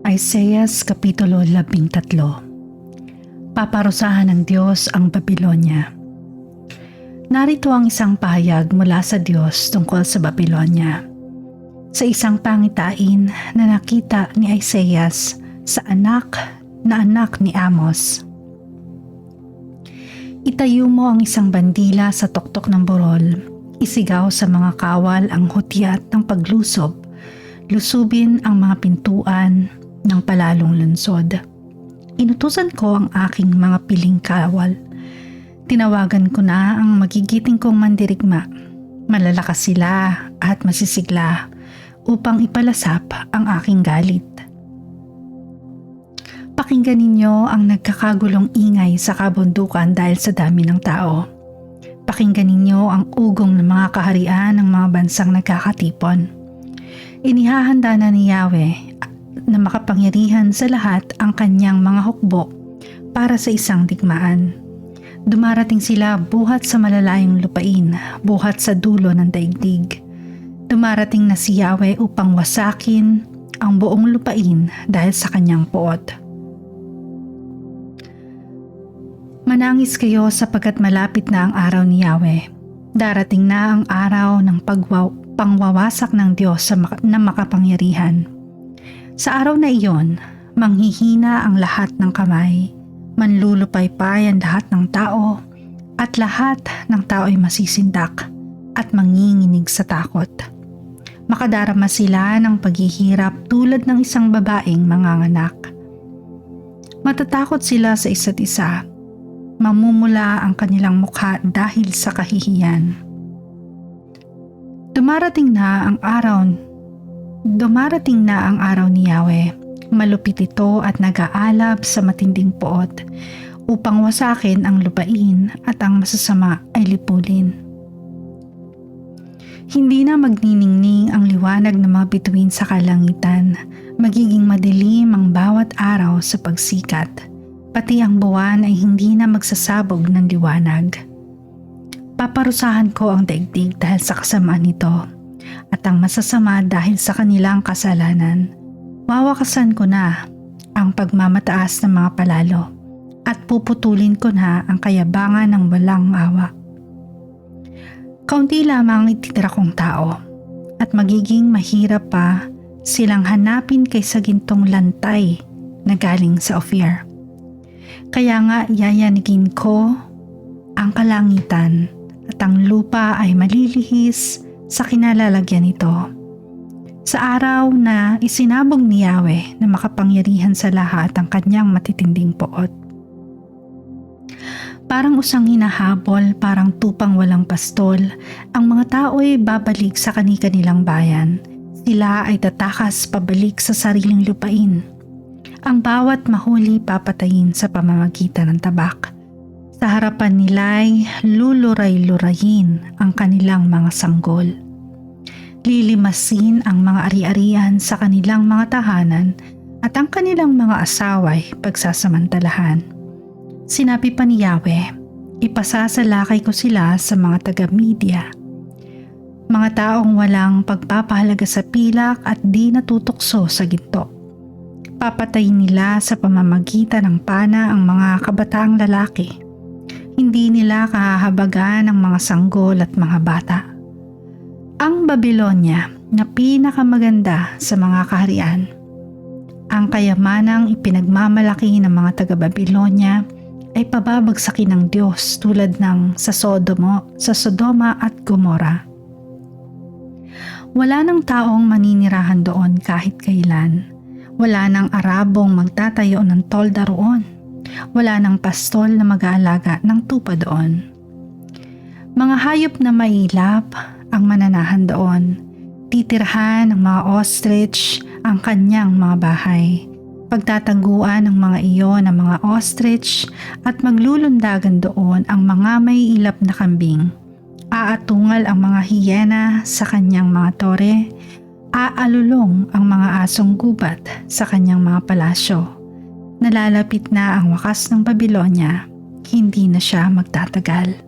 Isaias Kapitulo 13. Paparusahan ng Diyos ang Babilonya. Narito ang isang pahayag mula sa Diyos tungkol sa Babilonya. Sa isang pangitain na nakita ni Isaias sa anak ni Amos. Itayo mo ang isang bandila sa tuktok ng burol, isigaw sa mga kawal ang hutyat ng paglusob, lusubin ang mga pintuan ng palalong lunsod. Inutusan ko ang aking mga piling kawal. Tinawagan ko na ang magigiting kong mandirigma. Malalakas sila at masisigla upang ipalasap ang aking galit. Pakinggan ninyo ang nagkakagulong ingay sa kabundukan dahil sa dami ng tao. Pakinggan ninyo ang ugong ng mga kaharian ng mga bansang nagkakatipon. Inihahanda na ni Yahweh na makapangyarihan sa lahat ang kanyang mga hukbo para sa isang digmaan. Dumarating sila buhat sa malalayong lupain, buhat sa dulo ng daigdig. Dumarating na si Yahweh upang wasakin ang buong lupain dahil sa kanyang puot. Manangis kayo sapagkat malapit na ang araw ni Yahweh. Darating na ang araw ng pangwawasak ng Diyos na makapangyarihan. Sa araw na iyon, manghihina ang lahat ng kamay, manlulupaypay ang lahat ng tao, at lahat ng tao ay masisindak at manginginig sa takot. Makadarama sila ng paghihirap tulad ng isang babaeng manganganak. Matatakot sila sa isa't isa, mamumula ang kanilang mukha dahil sa kahihiyan. Dumarating na ang araw ni Yahweh. Malupit ito at nag-aalab sa matinding puot upang wasakin ang lupain at ang masasama ay lipulin. Hindi na magniningning ang liwanag ng mga bituin sa kalangitan. Magiging madilim ang bawat araw sa pagsikat. Pati ang buwan ay hindi na magsasabog ng liwanag. Paparusahan ko ang daigdig dahil sa kasamaan nito at ang masasama dahil sa kanilang kasalanan. Wawakasan ko na ang pagmamataas ng mga palalo at puputulin ko na ang kayabangan ng walang awa. Kaunti lamang ititira kong tao at magiging mahirap pa silang hanapin kaysa gintong lantay na galing sa Ophir. Kaya nga yayanigin ko ang kalangitan at ang lupa ay malilihis sa kinalalagyan nito. Sa araw na isinabog ni Yahweh na makapangyarihan sa lahat ang kanyang matitinding puot. Parang usang hinahabol, parang tupang walang pastol, ang mga tao ay babalik sa kani-kanilang bayan. Sila ay tatakas pabalik sa sariling lupain. Ang bawat mahuli papatayin sa pamamagitan ng tabak. Sa harapan nila'y luluray-lurayin ang kanilang mga sanggol. Lilimasin ang mga ari-arian sa kanilang mga tahanan at ang kanilang mga asaway pagsasamantalahan. Sinabi pa ni Yahweh, ipasasalakay ko sila sa mga taga-Media. Mga taong walang pagpapahalaga sa pilak at di natutukso sa ginto. Papatayin nila sa pamamagitan ng pana ang mga kabataang lalaki. Hindi nila kahahabagan ang mga sanggol at mga bata. Ang Babilonya na pinakamaganda sa mga kaharian. Ang kayamanang ipinagmamalaki ng mga taga-Babilonya ay pababagsakin ng Diyos tulad ng sa Sodoma at Gomora. Wala nang taong maninirahan doon kahit kailan. Wala nang Arabong magtatayo ng tolda roon. Wala nang pastol na mag-aalaga ng tupa doon. Mga hayop na mailap ang mananahan doon. Titirhan ng mga ostrich ang kanyang mga bahay. Pagtataguan ng mga iyon ng mga ostrich at maglulundagan doon ang mga may ilap na kambing. Aatungal ang mga hiyena sa kanyang mga tore. Aalulong ang mga asong gubat sa kanyang mga palasyo. Nalalapit na ang wakas ng Babilonya, hindi na siya magtatagal.